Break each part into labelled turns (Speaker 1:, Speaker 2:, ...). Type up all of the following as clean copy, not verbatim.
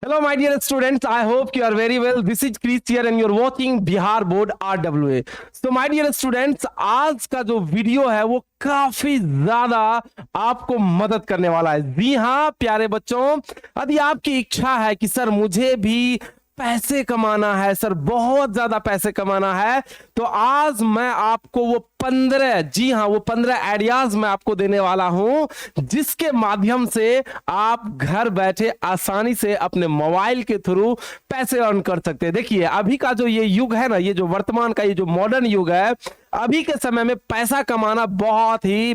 Speaker 1: Hello, my dear students. I hope you are very well. This is Chris here, and you're watching Bihar Board RWA. So, my dear students, आज का जो video है वो काफी ज्यादा आपको मदद करने वाला है। जी हाँ प्यारे बच्चों, यदि आपकी इच्छा है कि सर मुझे भी पैसे कमाना है, सर बहुत ज्यादा पैसे कमाना है, तो आज मैं आपको वो 15, जी हाँ वो 15 आइडियाज मैं आपको देने वाला हूं जिसके माध्यम से आप घर बैठे आसानी से अपने मोबाइल के थ्रू पैसे अर्न कर सकते हैं। देखिए अभी का जो ये युग है ना, ये जो वर्तमान का ये जो मॉडर्न युग है, अभी के समय में पैसा कमाना बहुत ही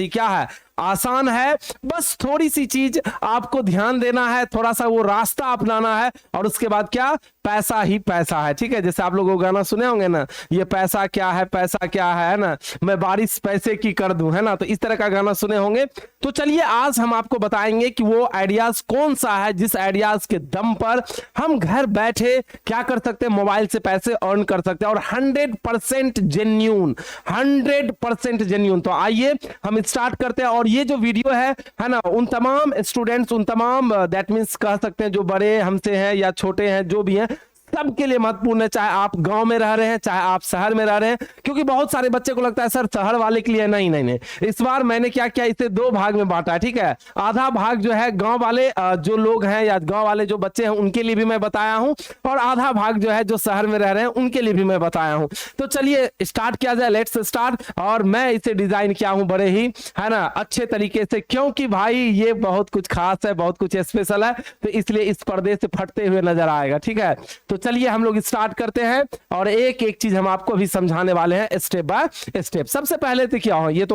Speaker 1: क्या है, आसान है। बस थोड़ी सी चीज आपको ध्यान देना है, थोड़ा सा वो रास्ता अपनाना है और उसके बाद क्या, पैसा ही पैसा है। ठीक है, जैसे आप लोगों गाना सुने होंगे ना, ये पैसा क्या है, पैसा क्या है ना, मैं बारिश पैसे की कर दूं, है ना, तो इस तरह का गाना सुने होंगे। तो चलिए आज हम आपको बताएंगे कि वो आइडियाज कौन सा है जिस आइडियाज के दम पर हम घर बैठे क्या कर सकते हैं, मोबाइल से पैसे अर्न कर सकते हैं और 100% जेन्यून, 100% जेन्यून। तो आइए हम स्टार्ट करते हैं। और ये जो वीडियो है ना, उन तमाम स्टूडेंट्स, उन तमाम दैट मींस कह सकते हैं जो बड़े हमसे हैं या छोटे हैं, जो भी हैं सबके लिए महत्वपूर्ण है। चाहे आप गांव में रह रहे हैं, चाहे आप शहर में रह रहे हैं, क्योंकि बहुत सारे बच्चे को लगता है सर शहर वाले के लिए। नहीं नहीं नहीं, इस बार मैंने क्या किया, इसे 2 भाग में बांटा है। ठीक है, आधा भाग जो है गांव वाले जो लोग हैं या गांव वाले जो बच्चे हैं उनके लिए भी मैं बताया हूं, और आधा भाग जो है जो शहर में रह रहे हैं उनके लिए भी मैं बताया हूं। तो चलिए स्टार्ट किया जाए, लेट्स स्टार्ट। और मैं इसे डिजाइन किया हूं बड़े ही, है ना, अच्छे तरीके से, क्योंकि भाई ये बहुत कुछ खास है, बहुत कुछ स्पेशल है, तो इसलिए इस पर्दे से फटते हुए नजर आएगा। ठीक है, तो चलिए हम लोग स्टार्ट करते हैं और एक एक चीज हम आपको भी समझाने वाले हैं स्टेप बाय स्टेप। सबसे पहले तो क्या हो, ये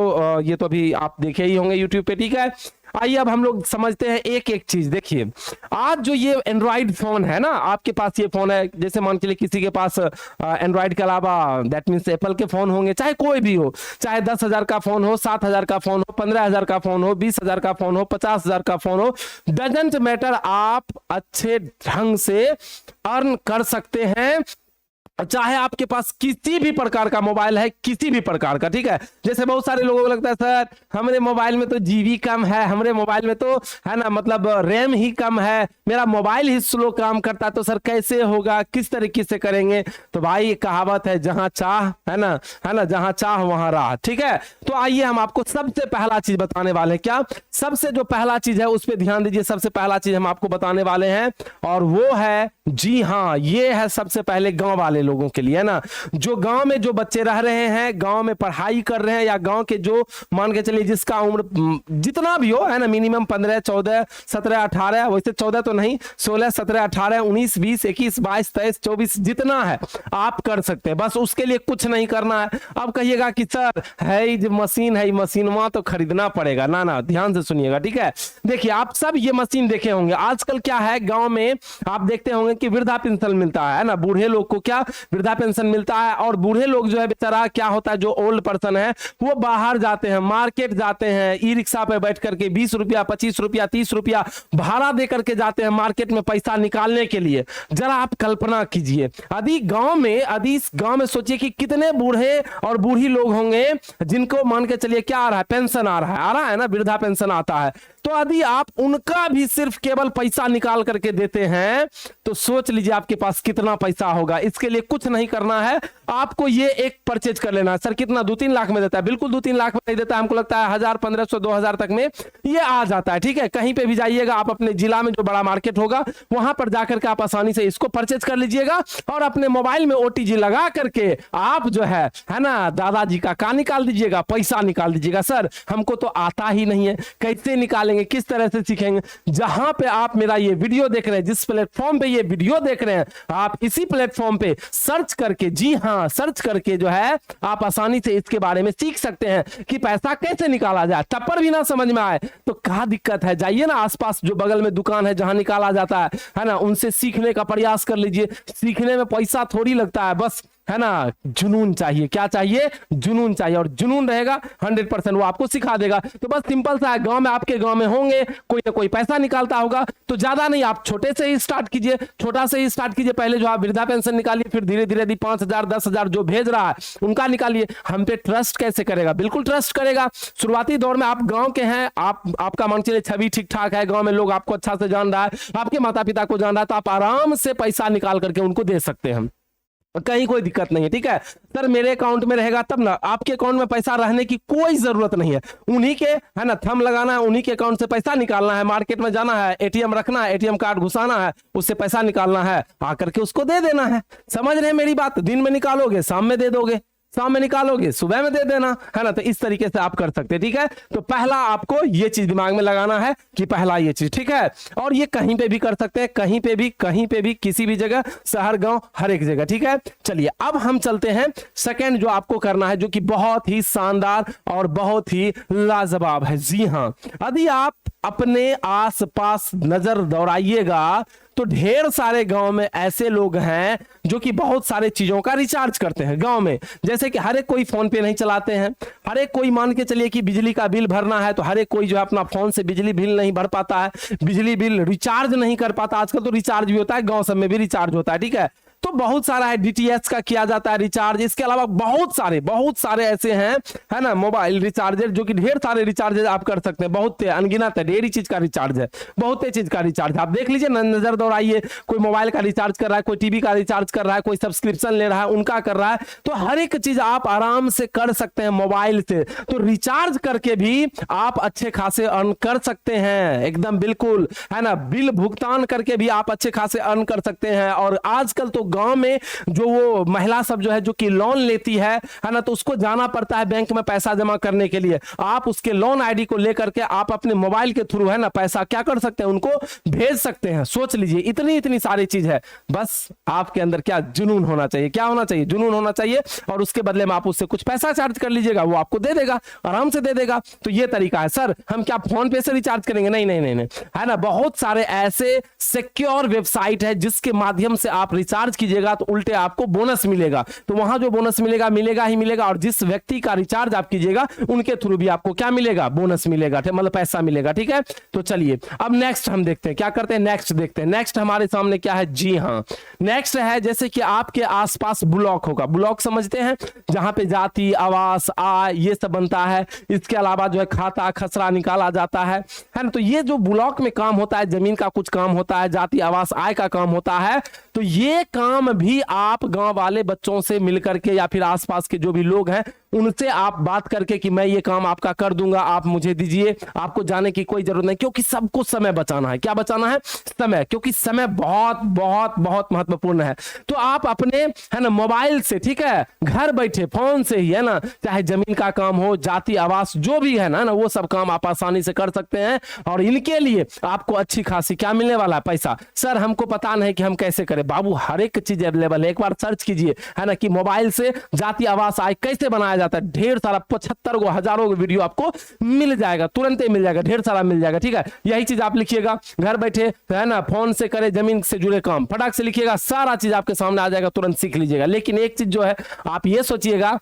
Speaker 1: तो अभी आप देखे ही होंगे यूट्यूब पे। ठीक है, आइए अब हम लोग समझते हैं एक एक चीज। देखिए आज जो ये एंड्रॉइड फोन है ना, आपके पास ये फोन है, जैसे मान के लिए किसी के पास एंड्रॉइड के अलावा दैट मीन्स एप्पल के फोन होंगे, चाहे कोई भी हो, चाहे 10,000 का फोन हो, 7,000 का फोन हो, 15,000 का फोन हो, 20,000 का फोन हो, 50,000 का फोन हो, डजंट मैटर, आप अच्छे ढंग से अर्न कर सकते हैं। चाहे आपके पास किसी भी प्रकार का मोबाइल है, किसी भी प्रकार का। ठीक है, जैसे बहुत सारे लोगों को लगता है सर हमारे मोबाइल में तो जीबी कम है, हमारे मोबाइल में तो है ना मतलब रैम ही कम है, मेरा मोबाइल ही स्लो काम करता है, तो सर कैसे होगा, किस तरीके से करेंगे। तो भाई ये कहावत है, जहां चाह है ना, जहां चाह वहां राह। ठीक है, तो आइए हम आपको सबसे पहला चीज बताने वाले हैं। क्या सबसे जो पहला चीज है उस पर ध्यान दीजिए। सबसे पहला चीज हम आपको बताने वाले हैं और वो है, जी हाँ ये है सबसे पहले गांव वाले लोगों के लिए, है ना, जो गांव में जो बच्चे रह रहे हैं, गांव में पढ़ाई कर रहे हैं, या गांव के जो मान के चलिए जिसका उम्र जितना भी हो, है ना, मिनिमम 15, 14, 17, 18, वैसे 14 तो नहीं, 16, 17, 18, 19, 20, 21, 22, 23, 24 जितना है आप कर सकते हैं। बस उसके लिए कुछ नहीं करना है। अब कहिएगा कि सर है जो मशीन है, मशीन वहां तो खरीदना पड़ेगा, ना ना, ध्यान से सुनिएगा। ठीक है, देखिए आप सब ये मशीन देखे होंगे। आजकल क्या है, गांव में आप देखते होंगे कि वृद्धा पेंशन मिलता है ना, बूढ़े लोग को क्या वृद्धा पेंशन मिलता है। और बूढ़े लोग जो है बेचारा क्या होता है, जो ओल्ड पर्सन है वो बाहर जाते हैं, मार्केट जाते हैं, ई रिक्शा पे बैठ करके 20 रुपया, 25 रुपया, 30 रुपया भाड़ा दे करके जाते हैं मार्केट में पैसा निकालने के लिए। जरा आप कल्पना कीजिए, यदि गांव में सोचिए कि कितने बूढ़े और बूढ़ी लोग होंगे जिनको मान के चलिए क्या आ रहा है, पेंशन आ रहा है ना, वृद्धा पेंशन आता है। तो यदि आप उनका भी सिर्फ केवल पैसा निकाल करके देते हैं तो सोच लीजिए आपके पास कितना पैसा होगा। इसके लिए कुछ नहीं करना है, आपको ये एक परचेज कर लेना है। सर कितना, 2-3 लाख में देता है? बिल्कुल 2-3 लाख में नहीं देता है, हमको लगता है 1,000, 1,500, 2,000 तक में ये आ जाता है। ठीक है, कहीं पे भी जाइएगा आप, अपने जिला में जो बड़ा मार्केट होगा वहां पर जाकर के आप आसानी से इसको परचेज कर लीजिएगा और अपने मोबाइल में ओटीजी लगा करके आप जो है ना दादाजी का निकाल दीजिएगा, पैसा निकाल दीजिएगा। सर हमको तो आता ही नहीं है, कैसे निकालेंगे, किस तरह से सीखेंगे? जहां पे आप मेरा ये वीडियो देख रहे हैं, जिस प्लेटफॉर्म पे ये वीडियो देख रहे हैं, आप इसी प्लेटफॉर्म पे सर्च करके, जी हां सर्च करके जो है आप आसानी से इसके बारे में सीख सकते हैं कि पैसा कैसे निकाला जाए। तब पर भी ना समझ में आए तो क्या दिक्कत है, जाइए ना आसपास जो बगल में दुकान है जहां निकाला जाता है ना, उनसे सीखने का प्रयास कर लीजिए। सीखने में पैसा थोड़ी लगता है, बस है ना, जुनून चाहिए। क्या चाहिए? जुनून चाहिए, और जुनून रहेगा 100% वो आपको सिखा देगा। तो बस सिंपल सा है, गांव में, आपके गांव में होंगे कोई ना कोई पैसा निकालता होगा, तो ज्यादा नहीं, आप छोटे से ही स्टार्ट कीजिए, छोटा से ही स्टार्ट कीजिए। पहले जो आप वृद्धा पेंशन निकालिए, फिर धीरे धीरे 5,000 10,000 जो भेज रहा है उनका निकालिए। हम पे ट्रस्ट कैसे करेगा? बिल्कुल ट्रस्ट करेगा। शुरुआती दौर में आप गांव के हैं, आपका मान चलिए छवि ठीक ठाक है, गांव में लोग आपको अच्छा से जान रहा है, आपके माता पिता को जान रहा है, तो आप आराम से पैसा निकाल करके उनको दे सकते हैं, कहीं कोई दिक्कत नहीं है। ठीक है सर, मेरे अकाउंट में रहेगा तब ना। आपके अकाउंट में पैसा रहने की कोई जरूरत नहीं है, उन्हीं के, है ना, थंब लगाना है, उन्हीं के अकाउंट से पैसा निकालना है, मार्केट में जाना है, एटीएम रखना है, एटीएम कार्ड घुसाना है, उससे पैसा निकालना है, आकर के उसको दे देना है। समझ रहे हैं मेरी बात? दिन में निकालोगे, शाम में दे दोगे, शाम में निकालोगे, सुबह में दे देना, है ना। तो इस तरीके से आप कर सकते हैं। ठीक है, तो पहला आपको ये चीज दिमाग में लगाना है कि पहला ये चीज, ठीक है। और ये कहीं पे भी कर सकते हैं, कहीं पे भी, किसी भी जगह, शहर गांव हर एक जगह। ठीक है, चलिए अब हम चलते हैं सेकंड जो आपको करना है, जो कि बहुत ही शानदार और बहुत ही लाजवाब है। जी हां, यदि आप अपने आसपास नजर दौड़ाइएगा तो ढेर सारे गांव में ऐसे लोग हैं जो कि बहुत सारे चीजों का रिचार्ज करते हैं गांव में। जैसे कि हर एक कोई फोन पे नहीं चलाते हैं, हर एक कोई मान के चलिए कि बिजली का बिल भरना है तो हर एक कोई जो है अपना फोन से बिजली बिल नहीं भर पाता है, बिजली बिल रिचार्ज नहीं कर पाता। आजकल तो रिचार्ज भी होता है, गांव सब में भी रिचार्ज होता है। ठीक है, तो बहुत सारा है, डीटीएच का किया जाता है रिचार्ज। इसके अलावा बहुत सारे ऐसे हैं, है ना, मोबाइल रिचार्जर, जो कि ढेर सारे रिचार्ज आप कर सकते हैं, बहुत अनगिनत है, ढेरी चीज का रिचार्ज है, बहुत चीज का रिचार्ज। आप देख लीजिए, नजर दौड़ाइए, कोई मोबाइल का रिचार्ज कर रहा है, कोई टीवी का रिचार्ज कर रहा है, कोई सब्सक्रिप्शन ले रहा है, उनका कर रहा है। तो हर एक चीज आप आराम से कर सकते हैं मोबाइल से। तो रिचार्ज करके भी आप अच्छे खासे अर्न कर सकते हैं, एकदम बिल्कुल, है ना। बिल भुगतान करके भी आप अच्छे खासे अर्न कर सकते हैं। और आजकल तो गांव में जो वो महिला सब जो है, जो कि लोन लेती है ना, तो उसको जाना पड़ता है बैंक में पैसा जमा करने के लिए। आप उसके लोन आईडी को लेकर के आप अपने मोबाइल के थ्रू, है ना, पैसा क्या कर सकते हैं, उनको भेज सकते हैं। सोच लीजिए, इतनी सारी चीज है। बस आपके अंदर क्या जुनून होना चाहिए, क्या होना चाहिए? जुनून होना चाहिए। और उसके बदले में आप उससे कुछ पैसा चार्ज कर लीजिएगा, वो आपको दे देगा, आराम से दे देगा। तो ये तरीका है। सर हम क्या फोन पे से रिचार्ज करेंगे? नहीं, है ना। बहुत सारे ऐसे सिक्योर वेबसाइट है जिसके माध्यम से आप रिचार्ज कीजिएगा तो उल्टे आपको बोनस मिलेगा। तो वहां जो बोनस मिलेगा ही मिलेगा, और जिस व्यक्ति का रिचार्ज आप कीजिएगा उनके थ्रू भी आपको क्या मिलेगा? बोनस मिलेगा, मतलब पैसा मिलेगा। ठीक है, तो चलिए अब नेक्स्ट हम देखते हैं क्या करते हैं। नेक्स्ट देखते हैं, नेक्स्ट हमारे सामने क्या है। जी हाँ, नेक्स्ट है जैसे कि आपके आसपास ब्लॉक होगा। ब्लॉक समझते हैं, जहां पे जाति, आवास, आय ये सब बनता है। इसके अलावा जो है खाता खसरा निकाला जाता है ना। तो ये जो ब्लॉक में काम होता है, जमीन का कुछ काम होता है, जाति आवास आय का काम होता है। तो ये काम भी आप गांव वाले बच्चों से मिलकर के या फिर आसपास के जो भी लोग हैं उनसे आप बात करके कि मैं ये काम आपका कर दूंगा, आप मुझे दीजिए, आपको जाने की कोई जरूरत नहीं। क्योंकि सबको समय बचाना है। क्या बचाना है? समय। क्योंकि समय बहुत बहुत बहुत महत्वपूर्ण है। तो आप अपने, है ना, मोबाइल से, ठीक है, घर बैठे फोन से ही, है ना, चाहे जमीन का काम हो, जाति आवास जो भी है ना, वो सब काम आप आसानी से कर सकते हैं। और इनके लिए आपको अच्छी खासी क्या मिलने वाला है? पैसा। सर हमको पता नहीं कि हम कैसे करें। बाबू हर एक चीज अवेलेबल है, एक बार सर्च कीजिए, है ना, कि मोबाइल से जाति आवास आय कैसे बनाया जाता है। ढेर सारा 75 गो, हजारों को वीडियो आपको मिल जाएगा, तुरंत ही मिल जाएगा, ढेर सारा मिल जाएगा। ठीक है, यही चीज आप लिखिएगा, घर बैठे, है ना, फोन से करे जमीन से जुड़े काम, फटाक से लिखिएगा, सारा चीज आपके सामने आ जाएगा, तुरंत सीख लीजिएगा। लेकिन एक चीज जो है, आप ये सोचिएगा,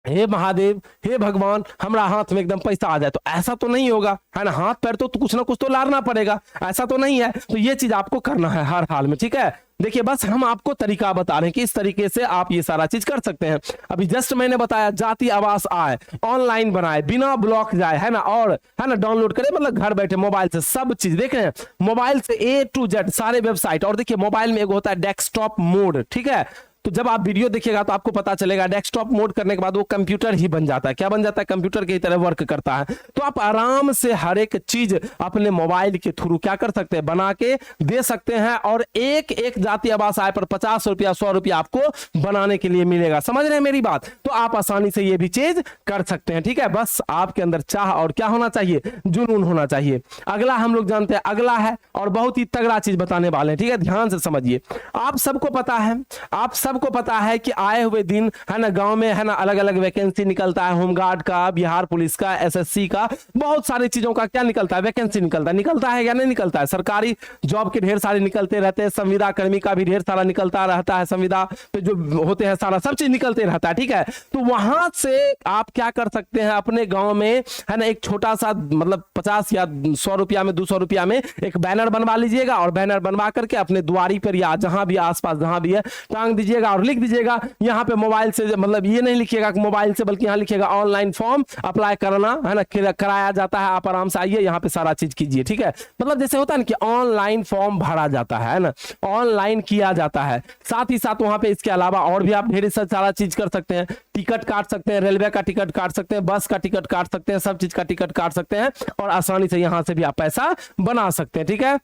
Speaker 1: हे महादेव, हे भगवान, हमारा हाथ में एकदम पैसा आ जाए, तो ऐसा तो नहीं होगा, है ना। हाथ पैर तो कुछ ना कुछ तो लाना पड़ेगा, ऐसा तो नहीं है। तो ये चीज आपको करना है हर हाल में। ठीक है, देखिए बस हम आपको तरीका बता रहे हैं कि इस तरीके से आप ये सारा चीज कर सकते हैं। अभी जस्ट मैंने बताया, जाति आवास आय ऑनलाइन बनाए, बिना ब्लॉक जाए, है ना, और है ना डाउनलोड करें, मतलब घर बैठे मोबाइल से सब चीज देख रहे हैं, मोबाइल से A to Z सारे वेबसाइट। और देखिए मोबाइल में एक होता है डेस्कटॉप मोड, ठीक है। तो जब आप वीडियो देखिएगा तो आपको पता चलेगा, डेस्कटॉप मोड करने के बाद वो कंप्यूटर ही बन जाता है। क्या बन जाता है? कंप्यूटर की तरह वर्क करता है। तो आप आराम से हर एक चीज अपने मोबाइल के थ्रू क्या कर सकते हैं? बना के दे सकते हैं। और एक एक जाति आवास आय पर 50 रुपया 100 रुपया आपको बनाने के लिए मिलेगा। समझ रहे हैं मेरी बात? तो आप आसानी से ये भी चीज कर सकते हैं। ठीक है, बस आपके अंदर चाह और क्या होना चाहिए? जुनून होना चाहिए। अगला हम लोग जानते हैं, अगला है और बहुत ही तगड़ा चीज बताने वाले हैं। ठीक है, ध्यान से समझिए। आप सबको पता है, आप सब सबको पता है कि आए हुए दिन है ना गांव में है ना अलग अलग वैकेंसी निकलता है, होमगार्ड का, बिहार पुलिस का, एसएससी का, बहुत सारी चीजों का क्या निकलता है, वैकेंसी निकलता है या नहीं निकलता है। सरकारी जॉब के ढेर सारे निकलते रहते हैं, संविदा कर्मी का भी ढेर सारा निकलता रहता है, संविदा पे जो होते हैं सारा सब चीज निकलते रहता है, ठीक है। तो वहां से आप क्या कर सकते हैं, अपने गांव में है ना एक छोटा सा मतलब 50 या 100 रुपया में 200 रुपया में एक बैनर बनवा लीजिएगा, और बैनर बनवा करके अपने द्वारी पर या जहां भी आसपास जहां भी है टांग दीजिएगा और लिख दीजिएगा। यहाँ पे मोबाइल से मतलब ये नहीं लिखिएगा मोबाइल से, बल्कि यहाँ लिखिएगा ऑनलाइन फॉर्म अप्लाई करना है ना, कराया जाता है, आप आराम से आइए यहाँ पे सारा चीज कीजिए, ठीक है। मतलब जैसे होता है ना कि ऑनलाइन फॉर्म भरा जाता है ना, ऑनलाइन किया जाता है। साथ ही साथ वहां पे इसके अलावा और भी आप ढेर सारा चीज कर सकते हैं, टिकट काट सकते हैं, रेलवे का टिकट काट सकते हैं, बस का टिकट काट सकते हैं, सब चीज का टिकट काट सकते हैं और आसानी से यहां से भी आप पैसा बना सकते हैं, ठीक है।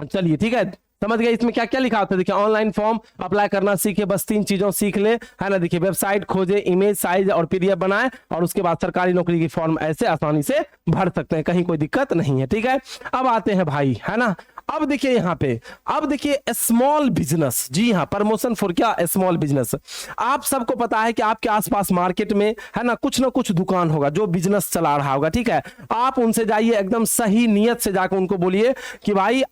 Speaker 1: चलिए ठीक है, समझ गए इसमें क्या क्या लिखा होता है। देखिए ऑनलाइन फॉर्म अप्लाई करना सीखे, बस 3 चीजों सीख ले, है ना। देखिए वेबसाइट खोजे, इमेज साइज और पीडीएफ बनाए, और उसके बाद सरकारी नौकरी की फॉर्म ऐसे आसानी से भर सकते हैं, कहीं कोई दिक्कत नहीं है, ठीक है। अब आते हैं भाई, है ना। अब देखिए यहाँ पे, अब देखिए स्मॉल बिजनेस, जी हाँ, प्रमोशन फॉर क्या, स्मॉल बिजनेस। आप सबको पता है कि आपके आसपास मार्केट में है ना कुछ ना कुछ दुकान होगा जो बिजनेस चला रहा होगा, ठीक है। आप उनसे जाइए, एकदम सही नियत से जाकर उनको बोलिए कि भाई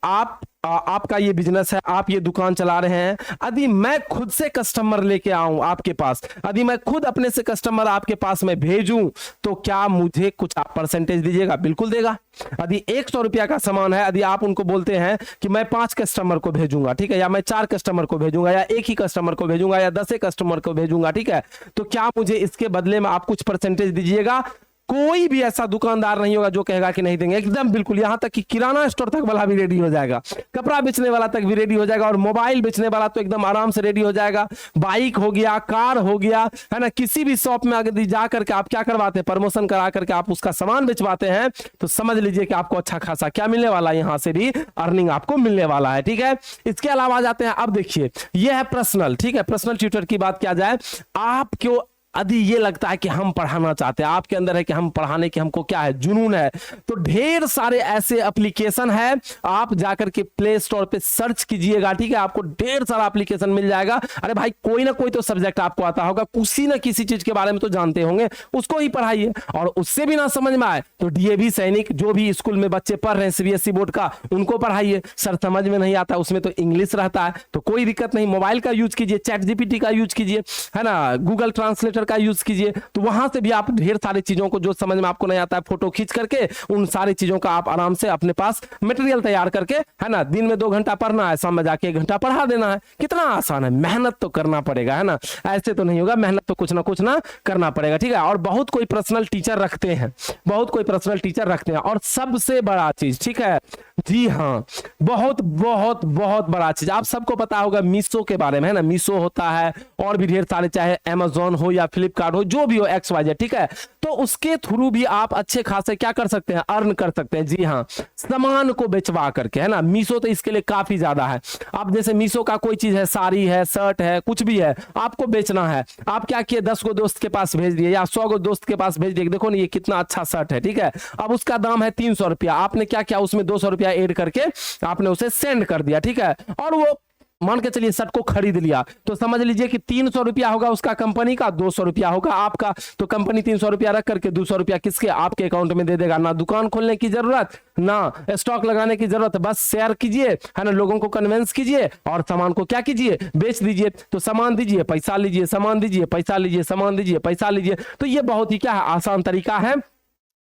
Speaker 1: आपका ये बिजनेस है, आप ये दुकान चला रहे हैं, यदि मैं खुद से कस्टमर लेके आऊं आपके पास, यदि मैं खुद अपने से कस्टमर आपके पास में भेजूं, तो क्या मुझे कुछ आप परसेंटेज दीजिएगा? बिल्कुल देगा। यदि 100 रुपया का सामान है, यदि आप उनको बोलते हैं कि मैं 5 कस्टमर को भेजूंगा, ठीक है, या मैं 4 कस्टमर को भेजूंगा, या 1 ही कस्टमर को भेजूंगा, या 10 कस्टमर को भेजूंगा, ठीक है, तो क्या मुझे इसके बदले में आप कुछ परसेंटेज दीजिएगा? कोई भी ऐसा दुकानदार नहीं होगा जो कहेगा कि नहीं देंगे, एकदम बिल्कुल। यहां तक कि किराना स्टोर तक वाला भी रेडी हो जाएगा, कपड़ा बेचने वाला तक भी रेडी हो जाएगा, और मोबाइल बेचने वाला तो एकदम आराम से रेडी हो जाएगा। बाइक हो गया, कार हो गया, है ना, किसी भी शॉप में अगर जा करके आप क्या करवाते हैं, प्रमोशन करा करके आप उसका सामान बेचवाते हैं, तो समझ लीजिए कि आपको अच्छा खासा क्या मिलने वाला है, यहां से भी अर्निंग आपको मिलने वाला है, ठीक है। इसके अलावा जाते हैं, अब देखिए ये है पर्सनल, ठीक है, पर्सनल ट्यूटर की बात किया जाए, आप क्यों यदि ये लगता है कि हम पढ़ाना चाहते हैं, आपके अंदर है कि हम पढ़ाने की हमको क्या है, जुनून है, तो ढेर सारे ऐसे एप्लीकेशन है, आप जाकर के प्ले स्टोर पे सर्च कीजिएगा, ठीक है, आपको ढेर सारा एप्लीकेशन मिल जाएगा। अरे भाई कोई ना कोई तो सब्जेक्ट आपको आता होगा, किसी ना किसी चीज के बारे में तो जानते होंगे, उसको ही पढ़ाइए। और उससे भी ना समझ में आए तो डीएवी सैनिक, जो भी स्कूल में बच्चे पढ़ रहे हैं सीबीएसई बोर्ड का, उनको पढ़ाइए। सर समझ में नहीं आता, उसमें तो इंग्लिश रहता है, तो कोई दिक्कत नहीं, मोबाइल का यूज कीजिए, चैट जीपीटी का यूज कीजिए, है ना, गूगल ट्रांसलेटर का यूज कीजिए, तो वहां से भी आप ढेर सारी चीजों को जो समझ में आपको नहीं आता है, फोटो खींच करके उन सारी चीजों का आप आराम से अपने पास मटेरियल तैयार करके, है ना, दिन में 2 घंटा पढ़ना है, शाम में जाके 1 घंटा पढ़ा देना है। कितना आसान है, मेहनत तो करना पड़ेगा, है ना, ऐसे तो नहीं होगा, मेहनत तो कुछ ना करना पड़ेगा, ठीक है। और बहुत कोई पर्सनल टीचर रखते हैं, बहुत कोई पर्सनल टीचर रखते हैं, और सबसे बड़ा चीज, ठीक है, जी हाँ, बहुत बहुत बहुत बड़ा चीज आप सबको पता होगा मीशो के बारे में, है ना। मीशो होता है और भी ढेर सारे, चाहे अमेजोन हो या फ्लिपकार्ट हो, जो भी हो, XYZ, ठीक है, तो उसके थ्रू भी आप अच्छे खासे क्या कर सकते हैं, अर्न कर सकते हैं, जी हाँ, सामान को बेचवा करके, है ना। मीशो तो इसके लिए काफी ज्यादा है। आप जैसे मीशो का कोई चीज है, साड़ी है, शर्ट है, कुछ भी है, आपको बेचना है, आप क्या किए, 10 गो दोस्त के पास भेज दिए या 100 गो दोस्त के पास भेज दिए, देखो ना ये कितना अच्छा शर्ट है, ठीक है, अब उसका दाम है 300 रुपया, आपने क्या किया, उसमें 200 रुपया ऐड करके आपने उसे सेंड कर दिया, ठीक है, और वो मान के चलिए शर्ट को खरीद लिया, तो समझ लीजिए कि 300 रुपया होगा उसका कंपनी का, 200 रुपया होगा आपका, तो कंपनी 300 रुपया रख करके 200 रुपया किसके, आपके अकाउंट में दे देगा। ना दुकान खोलने की जरूरत, ना स्टॉक लगाने की जरूरत, बस शेयर कीजिए, है ना, लोगों को कन्विंस कीजिए और सामान को क्या कीजिए, बेच दीजिए। तो सामान दीजिए, पैसा लीजिए, सामान दीजिए, पैसा लीजिए, सामान दीजिए, पैसा लीजिए। तो ये बहुत ही क्या है, आसान तरीका है,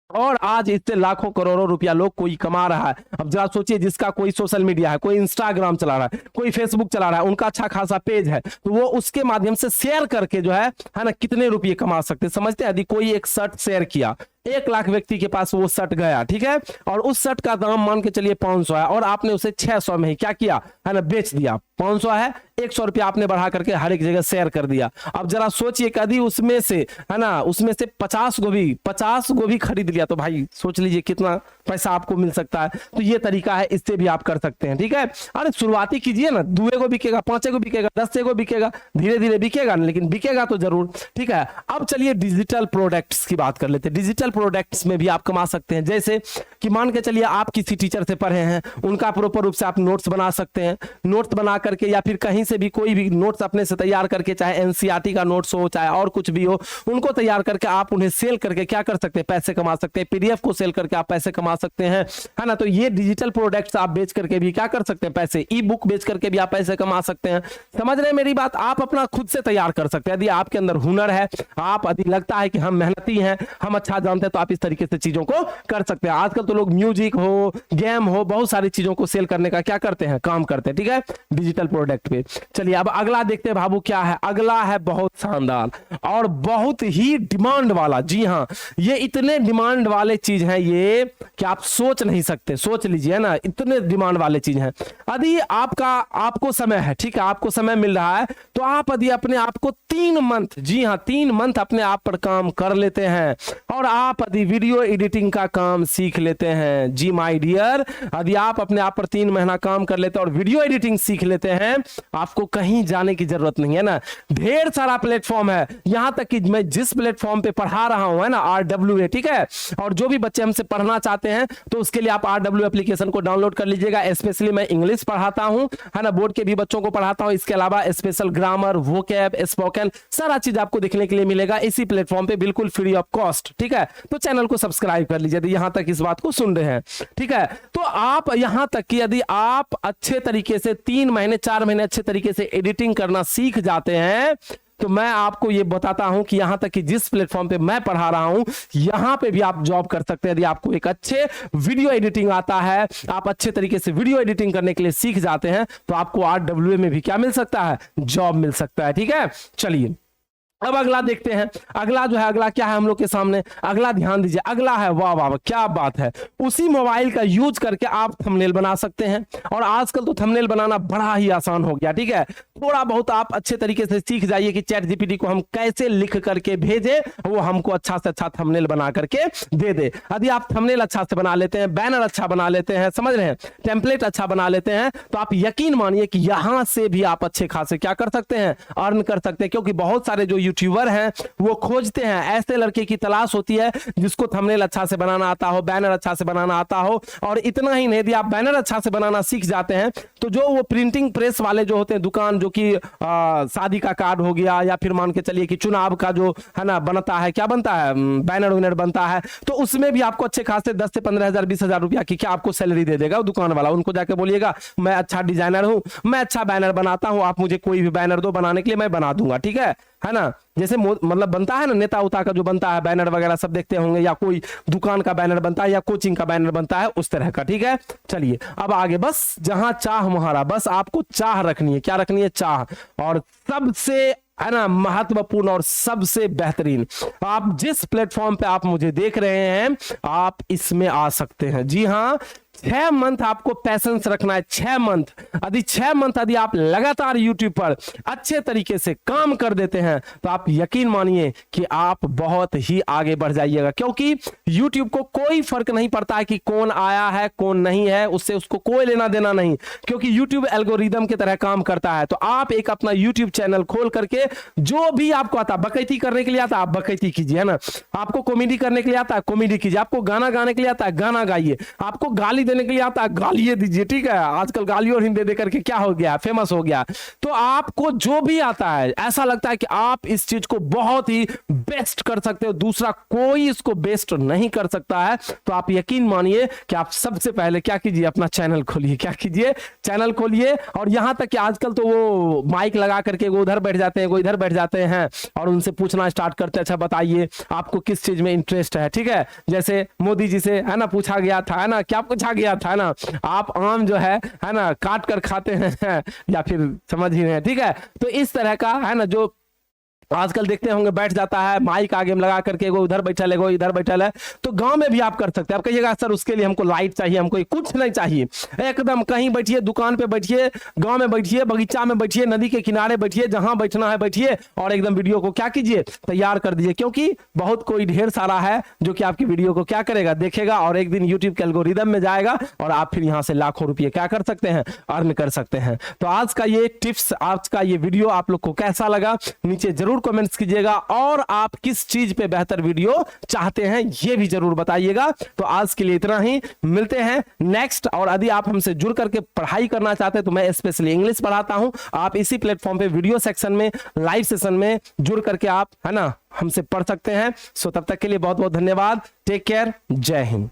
Speaker 1: और आज इससे लाखों करोड़ों रुपया लोग कोई कमा रहा है। अब जरा सोचिए, जिसका कोई सोशल मीडिया है, कोई इंस्टाग्राम चला रहा है, कोई फेसबुक चला रहा है, उनका अच्छा खासा पेज है, तो वो उसके माध्यम से शेयर करके जो है ना, कितने रुपये कमा सकते हैं, समझते हैं। यदि कोई एक शर्ट शेयर किया, 1 लाख व्यक्ति के पास वो शर्ट गया, ठीक है, और उस शर्ट का दाम मान के चलिए 500 है, और आपने उसे 600 में ही क्या किया, है ना, बेच दिया। 500 है, 100 रुपया आपने बढ़ा करके हर एक जगह शेयर कर दिया। अब जरा सोचिए, कभी उसमें से, है ना, उसमें से 50 गो भी खरीद लिया, तो भाई सोच लीजिए कितना पैसा आपको मिल सकता है। तो ये तरीका है, इससे भी आप कर सकते हैं, ठीक है। अरे शुरुआती कीजिए ना, 2 गो बिकेगा, 5 गो बिकेगा, 10 गो बिकेगा, धीरे धीरे बिकेगा, लेकिन बिकेगा तो जरूर, ठीक है। अब चलिए डिजिटल प्रोडक्ट्स की बात कर लेते हैं। डिजिटल प्रोडक्ट्स में भी आप कमा सकते हैं। जैसे कि मान के चलिए आप किसी टीचर से पढ़े हैं, उनका प्रॉपर रूप से आप नोट्स बना सकते हैं। नोट्स बना करके या फिर कहीं से भी कोई भी नोट्स अपने से तैयार करके, चाहे एनसीईआरटी का नोट्स हो चाहे और कुछ भी हो, उनको तैयार करके आप उन्हें सेल करके क्या कर सकते हैं, पैसे कमा सकते हैं। पीडीएफ को सेल करके आप पैसे कमा सकते हैं, है ना। तो ये डिजिटल प्रोडक्ट्स आप बेच करके भी क्या कर सकते हैं, पैसे, ई बुक बेच करके भी आप पैसे कमा सकते हैं। समझ रहे हैं मेरी बात? आप अपना खुद से तैयार कर सकते हैं। यदि आपके अंदर हुनर है, आप यदि लगता है कि हम मेहनती हैं, हम अच्छा जानते हैं, तो आप इस तरीके से चीजों को कर सकते हैं। आजकल तो लोग म्यूजिक हो, गेम हो, बहुत सारी चीजों को सेल करने का क्या करते हैं, काम करते हैं, ठीक है, डिजिटल प्रोडक्ट पे। चलिए अब अगला देखते हैं बाबू क्या है। अगला है बहुत शानदार और बहुत ही डिमांड वाला। जी हाँ, ये इतने डिमांड वाले चीज है ये कि आप सोच नहीं सकते। सोच लीजिए ना, इतने डिमांड वाले चीज हैं। यदि आपको समय है, ठीक है, आपको समय मिल रहा है, तो आप यदि अपने आप को 3 मंथ, जी हाँ 3 मंथ अपने आप पर काम कर लेते हैं और आप यदि वीडियो एडिटिंग का काम सीख लेते हैं, जी माय डियर, यदि आप अपने आप पर 3 महीना काम कर लेते हैं और वीडियो एडिटिंग सीख लेते हैं, आपको कहीं जाने की जरूरत नहीं है ना। ढेर सारा प्लेटफॉर्म है, यहां तक कि मैं जिस प्लेटफॉर्म पे पढ़ा रहा हूं, है ना, RWA, ठीक है। और जो भी बच्चे हमसे पढ़ना चाहते हैं तो उसके लिए आप RWA एप्लीकेशन को डाउनलोड कर लीजिएगा। स्पेशली मैं इंग्लिश पढ़ाता हूं, है ना, बोर्ड के भी बच्चों को पढ़ाता हूं। इसके अलावा स्पेशल ग्रामर, वोकैब, स्पोकन, सारा चीज आपको देखने के लिए मिलेगा इसी प्लेटफॉर्म पे, बिल्कुल फ्री ऑफ कॉस्ट, ठीक है। तो चैनल को सब्सक्राइब कर लीजिए यहां तक इस बात को सुन रहे हैं, ठीक है। तो आप यहां तक कि यदि आप अच्छे तरीके से 3 महीने 4 महीने अच्छे तरीके से एडिटिंग करना सीख जाते हैं, तो मैं आपको ये बताता हूं कि यहां तक कि जिस प्लेटफॉर्म पे मैं पढ़ा रहा हूं, यहां पे भी आप जॉब कर सकते हैं। यदि आपको एक अच्छे वीडियो एडिटिंग आता है, आप अच्छे तरीके से वीडियो एडिटिंग करने के लिए सीख जाते हैं, तो आपको RWA में भी क्या मिल सकता है, जॉब मिल सकता है, ठीक है। चलिए अब अगला देखते हैं। अगला जो है, अगला क्या है हम लोग के सामने, अगला ध्यान दीजिए। अगला है, वाह वाह क्या बात है, उसी मोबाइल का यूज करके आप थंबनेल बना सकते हैं। और आजकल तो थंबनेल बनाना बड़ा ही आसान हो गया, ठीक है। थोड़ा बहुत आप अच्छे तरीके से सीख जाइए कि चैट जीपीटी को हम कैसे लिख करके भेजे, वो हमको अच्छा से अच्छा थंबनेल बना करके दे दे। यदि आप थंबनेल अच्छा से बना लेते हैं, बैनर अच्छा बना लेते हैं, समझ रहे हैं, टेम्पलेट अच्छा बना लेते हैं, तो आप यकीन मानिए कि यहां से भी आप अच्छे खासे क्या कर सकते हैं, अर्न कर सकते हैं। क्योंकि बहुत सारे जो यूट्यूबर हैं वो खोजते हैं, ऐसे लड़के की तलाश होती है जिसको थंबनेल अच्छा से बनाना आता हो, बैनर अच्छा से बनाना आता हो। और इतना ही नहीं, यदि आप बैनर अच्छा से बनाना सीख जाते हैं, तो जो वो प्रिंटिंग प्रेस वाले जो होते हैं दुकान, जो कि शादी का कार्ड हो गया या फिर मान के चलिए कि चुनाव का जो है ना बनता है, क्या बनता है, बैनर वैनर बनता है, तो उसमें भी आपको अच्छे खासे 10 से 15,000 20,000 रुपया की क्या आपको सैलरी दे देगा वो दुकान वाला। उनको जाके बोलिएगा मैं अच्छा डिजाइनर हूं, मैं अच्छा बैनर बनाता हूं, आप मुझे कोई भी बैनर दो बनाने के लिए, मैं बना दूंगा, ठीक है ना। जैसे मतलब बनता है ना नेता उता का जो बनता है बैनर वगैरह सब देखते होंगे, या कोई दुकान का बैनर बनता है या कोचिंग का बैनर बनता है, उस तरह का, ठीक है। चलिए अब आगे, बस जहां चाह वहां, बस आपको चाह रखनी है, क्या रखनी है, चाह। और सबसे है ना महत्वपूर्ण और सबसे बेहतरीन, आप जिस प्लेटफॉर्म पे आप मुझे देख रहे हैं, आप इसमें आ सकते हैं। जी हां, 6 मंथ आपको पैसेंस रखना है, 6 मंथ। यदि 6 मंथ यदि आप लगातार YouTube पर अच्छे तरीके से काम कर देते हैं, तो आप यकीन मानिए कि आप बहुत ही आगे बढ़ जाइएगा। क्योंकि YouTube को कोई फर्क नहीं पड़ता है कि कौन आया है कौन नहीं है, उससे उसको कोई लेना देना नहीं, क्योंकि YouTube एल्गोरिदम की तरह काम करता है। तो आप एक अपना YouTube चैनल खोल करके जो भी आपको आता, बकैती करने के लिए आता, आप बकैती कीजिए, है ना। आपको कॉमेडी करने के लिए आता है, कॉमेडी कीजिए। आपको गाना गाने के लिए आता है, गाना गाइए। आपको गाली देने के लिए आता है, गालियां दीजिए, ठीक है। आजकल गाली और हिंदी दे करके क्या हो गया, फेमस हो गया। तो आपको जो भी आता है, ऐसा लगता है कि आप इस चीज को बहुत ही बेस्ट कर सकते हो, दूसरा कोई इसको बेस्ट नहीं कर सकता है, तो आप यकीन मानिए कि आप सबसे पहले क्या कीजिए, अपना चैनल खोलिए। क्या कीजिए, चैनल खोलिए। और यहां तक कि आजकल तो वो माइक लगा करके वो उधर बैठ जाते हैं, वो इधर बैठ जाते हैं और उनसे पूछना स्टार्ट करते हैं, अच्छा बताइए आपको किस चीज में इंटरेस्ट है, ठीक है। जैसे मोदी जी से है ना पूछा गया था, है ना, क्या पूछा गया था ना, आप आम जो है ना काट कर खाते हैं या फिर समझ ही नहीं, ठीक है। तो इस तरह का है ना, जो आजकल देखते होंगे बैठ जाता है माइक आगे में लगा करके, वो उधर बैठा है वो इधर बैठा है। तो गांव में भी आप कर सकते हैं। आप कहिएगा सर उसके लिए हमको लाइट चाहिए, हमको कुछ नहीं चाहिए, एकदम कहीं बैठिए, दुकान पे बैठिए, गांव में बैठिए, बगीचा में बैठिए, नदी के किनारे बैठिए, जहां बैठना है बैठिए और एकदम वीडियो को क्या कीजिए, तैयार कर दीजिए। क्योंकि बहुत कोई ढेर सारा है जो कि आपकी वीडियो को क्या करेगा, देखेगा और एक दिन यूट्यूब के एल्गोरिदम में जाएगा और आप फिर यहां से लाखों रुपये क्या कर सकते हैं, अर्न कर सकते हैं। तो आज का ये टिप्स, आज का ये वीडियो आप लोग को कैसा लगा नीचे जरूर कमेंट्स कीजिएगा और आप किस चीज पे बेहतर वीडियो चाहते हैं ये भी जरूर बताइएगा। तो आज के लिए इतना ही, मिलते हैं नेक्स्ट। और यदि आप हमसे जुड़ करके पढ़ाई करना चाहते हैं तो मैं स्पेशली इंग्लिश पढ़ाता हूं, आप इसी प्लेटफॉर्म पे वीडियो सेक्शन में लाइव सेशन में जुड़ करके आप है ना हमसे पढ़ सकते हैं। सो तब तक के लिए बहुत बहुत धन्यवाद। टेक केयर, जय हिंद।